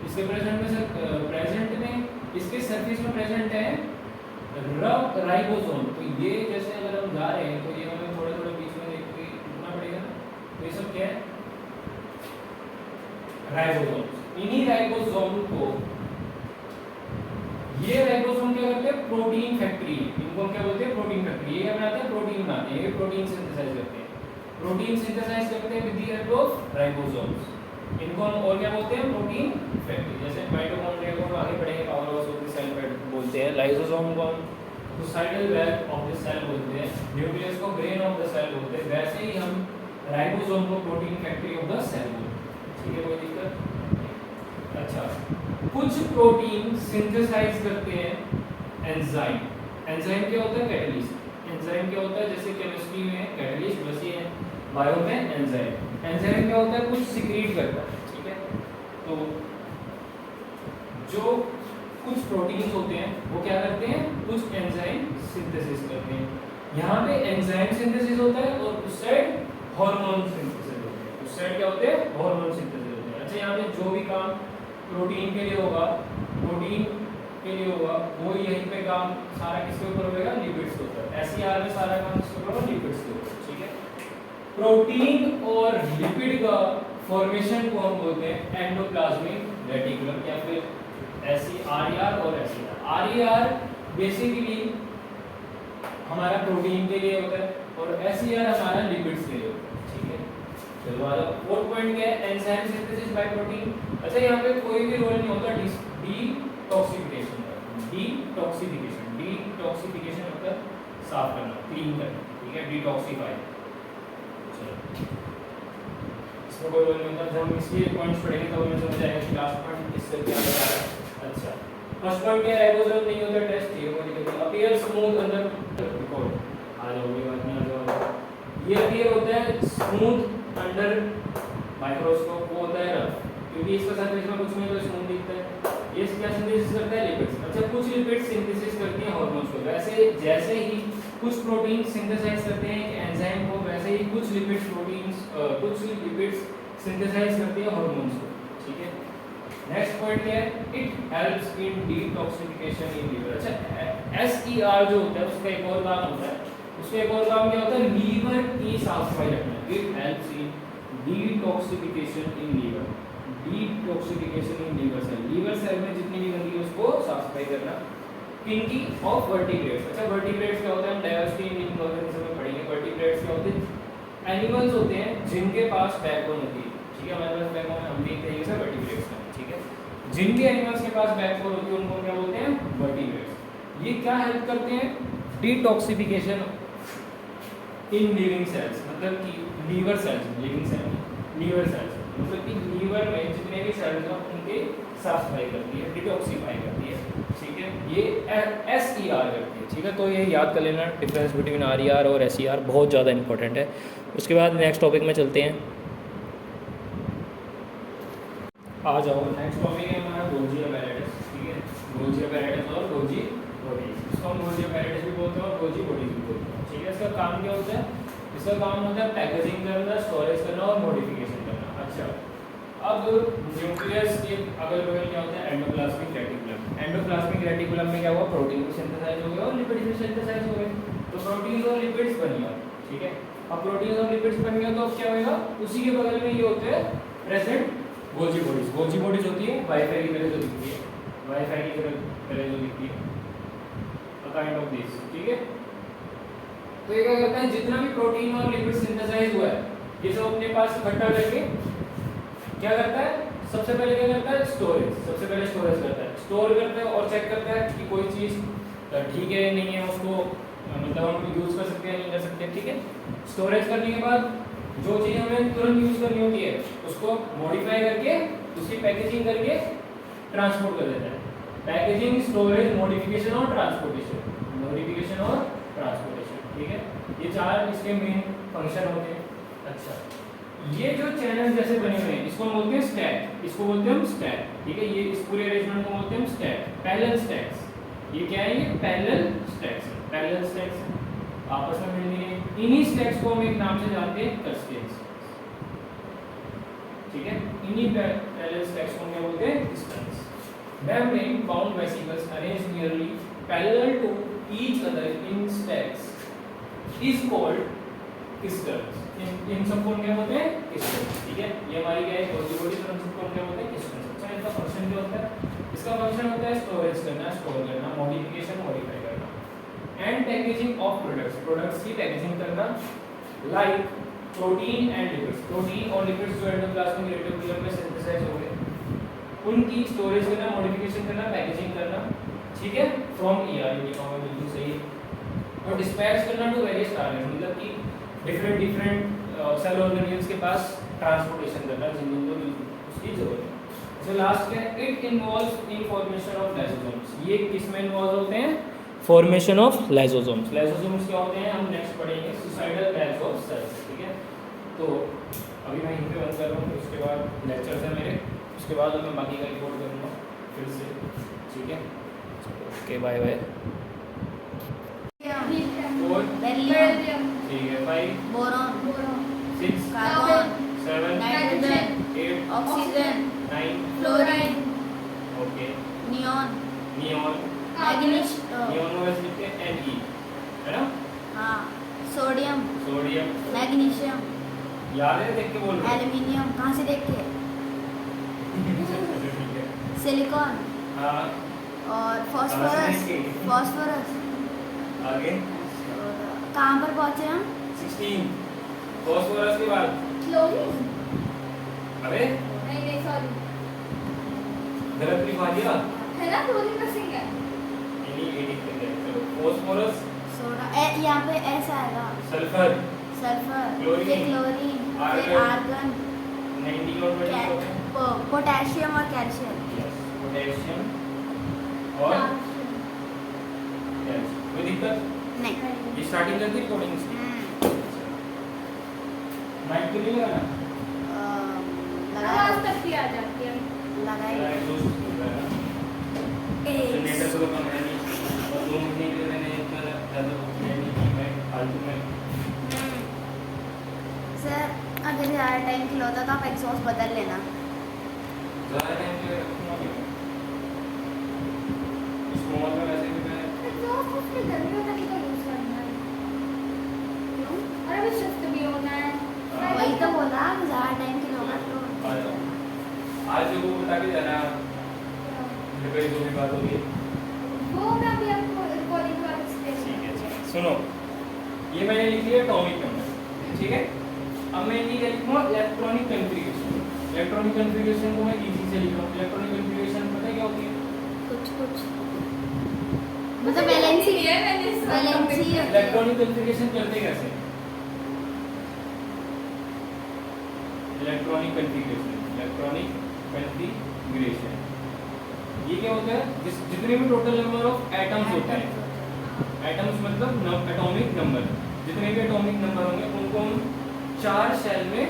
इसके प्रेजेंट में इसके सरफेस में प्रेजेंट है रफ राइबोसोम। तो ये जैसे अगर हम जा रहे हैं तो ये हमें थोड़े थोड़े बीच में देख के घूमना पड़ेगा ना। तो ये सब क्या है? राइबोसोम। इन्हीं राइबोसोम को ये राइबोसोम क्या करते हैं? Protein factory. इनको क्या बोलते हैं? Protein factory. ये क्या बनाते हैं? प्रोटीन बनाते हैं। ये प्रोटीन सिंथेसाइज करते हैं। प्रोटीन सिंथेसाइज करते हैं with the help of ribosomes. इनको हम और क्या बोलते हैं? Protein factory. जैसे माइटोकॉन्ड्रिया को हम आगे पढ़ेंगे, power house of the cell बोलते हैं। लाइसोसोम को हम suicidal well of the cell बोलते हैं। न्यूक्लियस को ब्रेन ऑफ द सेल बोलते हैं। वैसे ही हम राइबोसोम को protein factory of the cell बोलते हैं, ठीक है। कोई दिक्कत? अच्छा, कुछ प्रोटीन सिंथेसाइज करते हैं एंजाइम। एंजाइम क्या होता है? कैटलिस्ट। एंजाइम क्या होता है? जैसे केमिस्ट्री में कैटलिस्ट, वैसे है बायो में एंजाइम। एंजाइम क्या होता है? कुछ सिक्रीट करता है, ठीक है। तो जो कुछ प्रोटीन्स होते हैं वो क्या करते हैं, कुछ एंजाइम सिंथेसिस करते हैं। यहाँ पे एंजाइम सिंथेसिस होता है और उस साइड हार्मोन सिंथेसिस होते हैं। उस साइड क्या होते हैं, हार्मोन सिंथेसिस होते हैं। अच्छा, यहाँ पे जो भी काम प्रोटीन के लिए होगा, प्रोटीन के लिए होगा, वो यहीं पे काम सारा किसके ऊपर होगा, लिपिड्स के ऊपर। एसईआर में सारा काम किसके ऊपर होगा, लिपिड्स के ऊपर। ठीक है, प्रोटीन और लिपिड का फॉर्मेशन को हम बोलते हैं एंडोप्लाज्मिक रेटिकुलम या फिर RER और SER। RER बेसिकली हमारा प्रोटीन के लिए होता है और SER हमारा लिपिड्स के लिए होता है। ठीक है, चलो आ जाओ। फोर्थ पॉइंट क्या है, एंजाइम सिंथेसिस बाय प्रोटीन। अच्छा, यहाँ पे कोई भी रोल नहीं होता डिटॉक्सिफिकेशन का। डिटॉक्सिफिकेशन मतलब साफ करना, क्लीन करना। ठीक है, डिटॉक्सिफाई। चलो, इसमें कोई रोल नहीं होता। जब हम इसके पॉइंट्स पढ़ेंगे तब हमें समझ आएगा कि लास्ट पॉइंट इससे क्या बता रहा है। अच्छा, फर्स्ट पॉइंट क्या है, राइबोसोम नहीं होता टेस्ट, ये वो लिखा है अपीयर स्मूथ अंडर रिकॉर्ड। आ जाओ, ये बात नहीं आ जाओ। ये अपीयर होता है स्मूथ अंडर माइक्रोस्कोप, वो होता है रफ, क्योंकि इसका सरफेस में कुछ नहीं तो स्मूथ दिखता है। ये क्या सिंथेसिस करता है, लिपिड्स। अच्छा, कुछ लिपिड्स सिंथेसिस करती हैं हार्मोन्स को। वैसे जैसे ही कुछ प्रोटीन सिंथेसाइज करते हैं एक एंजाइम को, वैसे ही कुछ लिपिड्स सिंथेसाइज करती है हार्मोन्स को। ठीक है, नेक्स्ट पॉइंट क्या है, it helps in detoxification in liver. अच्छा, SER जो होता है उसका एक और काम होता है, उसका एक और काम क्या होता है, लीवर की साफ सफाई रखना। It helps in detoxification in liver. Detoxification in liver cell, liver cell में जितनी भी गंदगी है उसको साफ सफाई करना। किनकी, ऑफ वर्टिब्रेट्स। अच्छा, वर्टिब्रेट्स क्या होता है, हम डायवर्सिटी इन लिविंग ऑर्गेनिज्म में पढ़ेंगे। वर्टिब्रेट्स क्या होते हैं, एनिमल्स होते हैं जिनके पास बैकबोन होती है। ठीक है, हमारे पास बैकबोन, हम भी एक तरीके से वर्टिब्रेट्स हैं। ठीक है, जिनके एनिमल्स के पास बैकबोन होती है उनको क्या बोलते हैं, वर्टिब्रेट्स। ये क्या हेल्प करते हैं, डिटॉक्सिफिकेशन इन लिविंग सेल्स, मतलब कि liver cells, living cell, liver cells मतलब कि लीवर में जितने भी सेल्स हैं उनके साफ सफाई करती है, डिटॉक्सिफाई करती है। ठीक है, ये SER करती है। ठीक है, तो ये याद कर लेना, डिफरेंस बिटवीन RER और SER बहुत ज़्यादा इंपॉर्टेंट है। उसके बाद नेक्स्ट टॉपिक में चलते हैं। आ जाओ, नेक्स्ट टॉपिक है हमारा गोल्जी अपैरेटस। ठीक है, गोल्जी अपैरेटस और गोल्जी बॉडीज। इसको हम गोल्जी अपैरेटस भी बोलते हैं और गोल्जी बॉडीज भी बोलते हैं। ठीक है, इसका काम क्या होता है, इसका काम होता है पैकेजिंग करना, स्टोरेज करना और मॉडिफिकेशन करना। अच्छा, अब न्यूक्लियस के अगल बगल क्या होता है, एंडोप्लाज्मिक रेटिकुलम। एंडोप्लाज्मिक रेटिकुलम में क्या हुआ, प्रोटीन भी सिंथेसाइज हो गया और लिपिड्स भी सिंथेसाइज हो गए। तो प्रोटीन और लिपिड्स बन गया। ठीक है, अब प्रोटीन और लिपिड्स बन गया तो अब क्या होगा, उसी के बगल में ये होते हैं present Golgi bodies. Golgi bodies होती है वाईफाई की तरह जो दिखती है, वाईफाई की तरह जो दिखती है, अ काइंड ऑफ दिस। ठीक है, तो ये क्या करता है, जितना भी प्रोटीन और लिपिड सिंथेसाइज हुआ है ये सब अपने पास इकट्ठा करके क्या करता है, सबसे पहले क्या करता है, स्टोरेज। सबसे पहले स्टोरेज करता है, स्टोर करता है और चेक करता है कि कोई चीज़ ठीक है नहीं है, उसको मतलब हम यूज़ कर सकते हैं नहीं कर सकते। ठीक है, स्टोरेज करने के बाद जो चीज़ हमें तुरंत यूज़ करनी होती है उसको मॉडिफाई करके उसकी पैकेजिंग करके ट्रांसपोर्ट कर देता है। पैकेजिंग, स्टोरेज, मॉडिफिकेशन और ट्रांसपोर्टेशन, मॉडिफिकेशन और ट्रांसपोर्टेशन। ठीक है, ये चार इसके मेन फंक्शन होते हैं। अच्छा, ये जो चैनल जैसे बने हुए हैं इसको हम बोलते हैं स्टैक, इसको बोलते हैं हम स्टैक। ठीक है, ये इस पूरे अरेंजमेंट को बोलते हैं हम स्टैक, पैरेलल स्टैक्स। ये क्या है, ये पैरेलल स्टैक्स है, पैरेलल स्टैक्स आपस में मिलनी है। इन्हीं स्टैक्स को हम एक नाम से जानते हैं, क्लस्टर्स। ठीक है, इन्हीं पैरेलल स्टैक्स को हम क्या बोलते हैं, clusters. Membrane bound vesicles arranged nearly parallel to each other in stacks is called clusters. इन सबको हम क्या बोलते हैं, क्लस्टर्स। ठीक है, ये हमारी क्या है, गोल्जी बॉडी, तो हम सबको हम क्या बोलते हैं, क्लस्टर्स। अच्छा, इनका फंक्शन क्या होता है, इसका फंक्शन होता है स्टोरेज करना, स्टोर करना, मॉडिफिकेशन, मॉडिफाई करना and packaging of products, products की पैकेजिंग करना, like protein and lipids. Protein और लिपिड्स जो एंडोप्लाज्मिक रेटिकुलम में सिंथेसाइज हो गए उनकी स्टोरेज करना, मॉडिफिकेशन करना, पैकेजिंग करना। ठीक है, फ्रॉम ER लिखा हुआ बिल्कुल सही। और डिस्पैच करना टू वेरियस टारगेट, मतलब कि डिफरेंट सेल ऑर्गेनेल्स के पास ट्रांसपोर्टेशन करना जिनको उसकी जरूरत है। तो लास्ट है, it involves in formation of lysosomes. ये किस में इन्वॉल्व होते हैं, फॉर्मेशन ऑफ लाइसोसोम्स। लाइसोसोम्स क्या होते हैं, हम नेक्स्ट पढ़ेंगे, सुसाइडल बैग्स ऑफ सेल्स। ठीक है, तो अभी मैं यहीं पे बंद कर रहा हूँ, उसके बाद लेक्चर्स है मेरे, उसके बाद मैं बाकी का रिपोर्ट करूँगा। फिर से, ठीक है, okay bye bye. Four, beryllium, ठीक है, 5, boron, 6, carbon, 7, nitrogen, 8, oxygen, 9, fluorine, okay, neon, neon, magnesium, neon को वैसे लिखते हैं Ne, है ना, हाँ, सोडियम, सोडियम, मैग्नीशियम, याद है देख के बोल रहे एल्युमिनियम, कहाँ से देख के, ठीक है, सिलिकॉन हाँ, और कहाँ से फास्फोरस, देख के? फास्फोरस। आगे कहाँ पर पहुँचे हम? 16, फास्फोरस के बाद, क्लोरीन, अबे नहीं सॉरी, गलत लिखवा दिया, है ना क्लोरीन का सिंग है। यानी एडिट कर दिया, चलो, फास्फोरस, सोडा, यहाँ पे ऐसा आएगा, सल्फर, सल्फर, क्लोरीन, फिर क्लोरीन, फिर आर्गन, आर्गन, 90 और 20 होते हैं, पोटेशियम और कैल्शियम। यस, पोटेशियम और कैल्शियम, कोई दिक्कत? नहीं। ये स्टार्टिंग करती रिकॉर्डिंग से, माइक तो नहीं लगाना, आवाज तक भी आ जाती है। लगाई। लगाए दोस्त सुन रहा है ना, जनरेटर तो कम है नहीं, और 2 महीने के लिए मैंने इतना ज़्यादा किया नहीं कि मैं फालतू में, सर अगर ज़्यादा टाइम के लिए होता तो आप एग्जॉस्ट बदल लेना। ज़्यादा टाइम के लिए रखूँगा नहीं मैं। इस मोबाइल में वैसे भी मैं एग्जॉस्ट उसमें गर्मियों तक का यूज करना है। क्यों? और अभी शिफ्ट भी होना है। हाँ। वही तो बोला ज़्यादा टाइम के लिए होगा तो। आ जाओ, आज वो बता के जाना, फिर कोई जो भी बात होगी। वो मैं अभी आपको रिकॉर्डिंग के बाद एक्सप्लेन ठीक है, ठीक है। सुनो, ये मैंने लिख लिया एटॉमिक नंबर, ठीक है। अब मैं ये लिखूंगा इलेक्ट्रॉनिक कॉन्फ़िगरेशन। इलेक्ट्रॉनिक कॉन्फ़िगरेशन को मैं इजी से लिख रहा हूँ। इलेक्ट्रॉनिक कॉन्फ़िगरेशन पता है क्या होती है? कुछ मतलब वैलेंसी वैलेंसी इलेक्ट्रॉनिक कॉन्फ़िगरेशन करते कैसे? इलेक्ट्रॉनिक कॉन्फ़िगरेशन ये क्या होता है? जितने भी टोटल नंबर ऑफ एटम्स होते हैं, एटम्स मतलब एटॉमिक नंबर, जितने भी एटॉमिक नंबर होंगे उनको हम 4 सेल में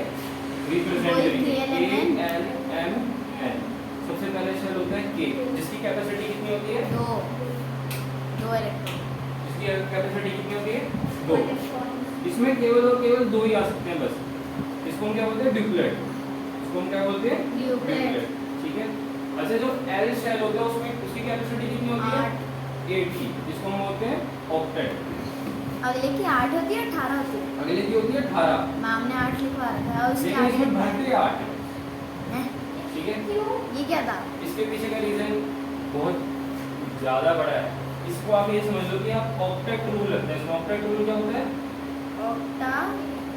रिप्रेजेंट करेंगे, A, L, M, N। सबसे पहले सेल होता है K, जिसकी कैपेसिटी कितनी होती है? 2 इलेक्ट्रॉन। जिसकी कैपेसिटी कितनी होती है? 2। इसमें केवल और केवल 2 ही आ सकते हैं बस। इसको हम क्या बोलते हैं? ड्यूप्लेट। इसको हम क्या बोलते हैं? ड्यूप्लेट। ठीक है। अच्छा, जो L सेल होता है उसमें उसकी कैपेसिटी कितनी होती है? 8 की, जिसको हम बोलते हैं ऑक्टेट। अगले की 8 होती है 18 होती है? अगले की होती है 18, मैम ने 8 लिखवा रखा है और उसकी लेकिन इसमें आगे भरते 8 है, हैं? ठीक है। क्यों? ये क्या था? इसके पीछे का रीजन बहुत ज़्यादा बड़ा है। इसको आप ये समझ लो कि आप ऑक्टेट रूल लगता है। इसमें ऑक्टेट रूल क्या होता है? ऑक्टा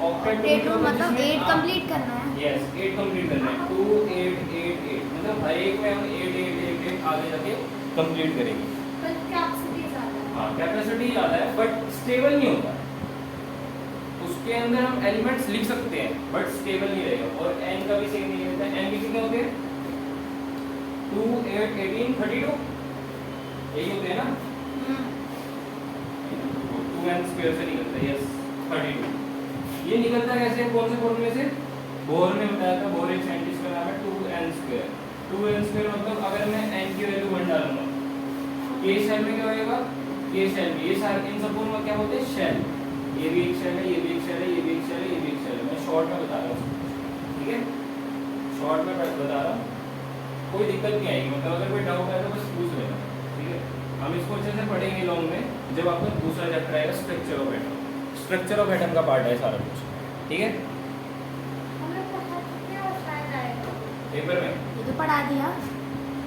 ऑक्टेट रूल मतलब 8 कंप्लीट कंप्लीट करना है। यस, 8 कंप्लीट करना है। 2 8 8 8 मतलब हर एक में हम 8 8 8 8 आगे जाके कंप्लीट करेंगे। पर कैपेसिटी ज्यादा है। हाँ, कैपेसिटी ज़्यादा है बट स्टेबल नहीं होता। उसके अंदर हम एलिमेंट्स लिख सकते हैं बट स्टेबल नहीं रहेगा। और n का भी सेम नहीं रहता है। n के कितने होते हैं? 2 8 18 32 यही होते हैं ना। 2n स्क्वायर से निकलता है, यस 32। ये निकलता कैसे? कौन से फॉर्मूले से? बोर ने बताया था। बोर एक साइंटिस्ट का नाम है। 2n square. 2n स्क्वायर मतलब अगर मैं n की वैल्यू 1 डालूंगा, k शेल में क्या होएगा? k शेल में ये सारे इन सबको में क्या बोलते हैं? शेल। ये भी एक शेल है, ये भी एक शेल है, ये भी एक शेल है, ये भी एक शेल है। मैं शॉर्ट में बता रहा हूँ, ठीक है, शॉर्ट में बता रहा हूँ। कोई दिक्कत नहीं आएगी, मतलब अगर कोई डाउट है तो बस पूछ लेना, ठीक है। हम इसको अच्छे से पढ़ेंगे लॉन्ग में जब आपका दूसरा चैप्टर आएगा, structure of atom. Structure of atom का पार्ट है सारा कुछ, ठीक है। हम लोग पढ़ा चुके हैं और शायद आएगा। पेपर में ये तो पढ़ा दिया।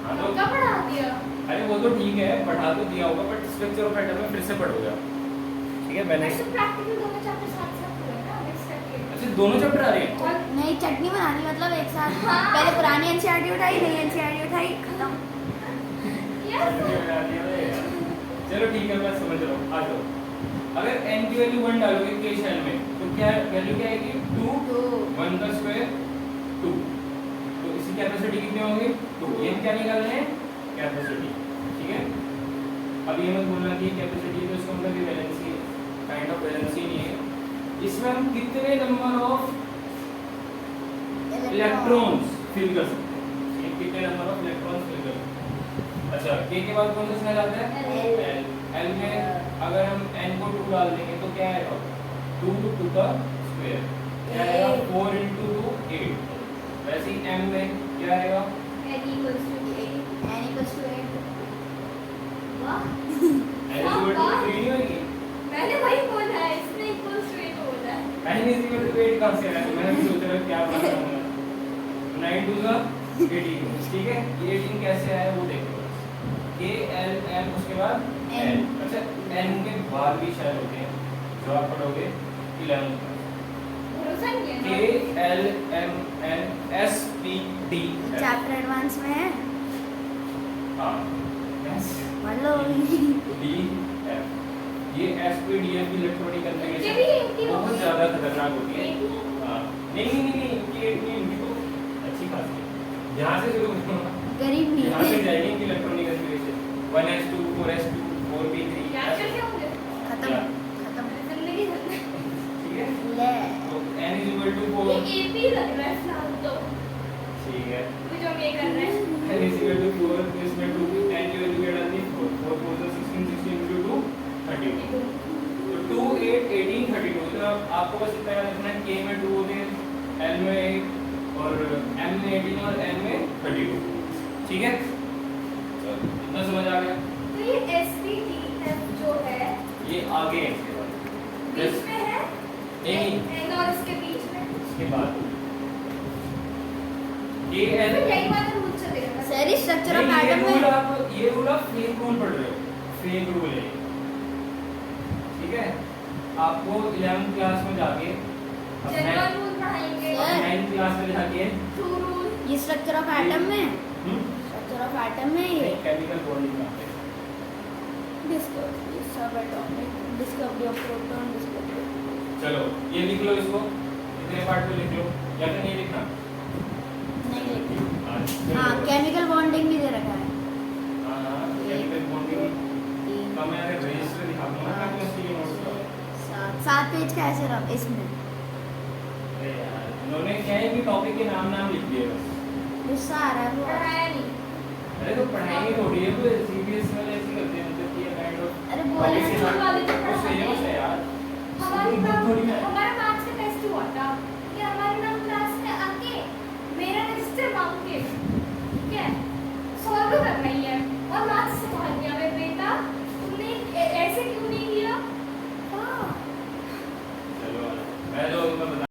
हाँ तो कब पढ़ा दिया? अरे वो तो ठीक है, पढ़ा तो दिया होगा बट स्ट्रक्चर ऑफ एटम में फिर से पढ़ोगे आप, ठीक है। मैंने ऐसे प्रैक्टिकल दोनों चैप्टर साथ-साथ हुए ना नेक्स्ट करके। अच्छा दोनों चैप्टर आ रहे हैं। और नहीं चटनी बनानी मतलब एक साथ। हाँ। पहले पुरानी एनसीईआरटी उठाई, नई एनसीईआरटी उठाई, खत्म। चलो ठीक है, मैं समझ रहा हूँ। आ जाओ। अगर n की वैल्यू 1 डालोगे k शेल में तो क्या वैल्यू क्या आएगी? 2 1 का स्क्वायर 2। तो इसकी कैपेसिटी कितनी होगी? 2। ये क्या निकालना है? कैपेसिटी, ठीक है। अब ये मत बोलना कि कैपेसिटी तो इसका मतलब ये वैलेंसी काइंड ऑफ वैलेंसी नहीं है। इसमें हम कितने नंबर ऑफ इलेक्ट्रॉन्स फिल कर सकते हैं? ये कितने नंबर ऑफ इलेक्ट्रॉन्स फिल कर सकते हैं? अच्छा के के बाद कौन सा सेल आता है L। एल एल में अगर हम n को 2 डाल देंगे तो क्या आएगा 2 टू द स्क्वायर क्या आएगा 4 into 2 8 वैसे ही m में क्या आएगा n equals to 8 n equals to 8 वाह n is equal to 3 नहीं होगी मैंने वही बोला है इसने equals to 8 बोला है n is equal to 8 कहाँ से आया मैंने भी सोच रहा क्या बना दूंगा 9 2 का 18 ठीक है ये 18 कैसे आया वो देखो के एल एम उसके बाद N। n अच्छा n के बाद भी शायद होते हैं जो आप पढ़ोगे 11 भरोसा नहीं है के ना L M N S P D chapter advance में है हाँ एस मतलब डी एफ ये S P D F electronic ये भी कन्फिगरेशन इनकी बहुत होगी। ज़्यादा खतरनाक होती है ये भी है। हाँ नहीं इनकी इनकी तो अच्छी खासी है यहाँ से शुरू करूँगा गरीब नहीं यहाँ से है जाएगी इनकी electronic configuration 1s2 4s2 4p3 याद करके होंगे खत्म खत्म जिंदगी जिंदगी ठीक है ले तो n is equal to 4 ये एपी लग रहा है फिलहाल तो ठीक है अभी जो हम ये कर रहे हैं n is equal to 4 तो इसमें 2 n की वैल्यू क्या डालनी है 4 4 4 तो 16 16 into 2 32 तो 2 8 18 32 तो आपको बस इतना याद रखना है k में 2 होते हैं l में 1 और m में 18 और n में 32 ठीक है चलो इतना समझ आ गया तो ये SPTF जो है ये आगे है इसके बाद बीच में है नहीं n और इसके बीच में इसके बाद ये फिर n यही वाला रूल चलेगा सर इस स्ट्रक्चर ऑफ नहीं, एटम ये में रूल आप फेक रूल पढ़ रहे हो फेक रूल है ठीक है आपको 11th क्लास में जाके जनरल रूल पढ़ाएंगे Sir। 9th क्लास में जाके ट्रू रूल ये स्ट्रक्चर ऑफ एटम में स्ट्रक्चर ऑफ एटम में ये केमिकल बॉन्डिंग में आते हैं discovery subatomic discovery of proton discovery चलो ये लिख लो इसको इतने पार्ट को लिख लो या फिर नहीं लिखना नहीं लिखी फिर हाँ बोलो। केमिकल बॉन्डिंग भी दे रखा है हाँ केमिकल बॉन्डिंग 3 का मैं अगर रजिस्टर दिखा दूंगा ना तो उसकी नोट्स का 7 पेज का ऐसे रहा इसमें अरे यार उन्होंने क्या है कि टॉपिक के नाम लिख दिए बस गुस्सा आ रहा है वो पढ़ाया नहीं अरे तो पढ़ाएंगे थोड़ी है वो सीबीएस वाले ऐसे करते हैं मतलब कि ये काइंड ऑफ अरे बोले पॉलिसी स्कूल वाले तो वो पढ़ाते सीरियस हैं। है यार हमारी स्कूल बुक थोड़ी ना है। हमारा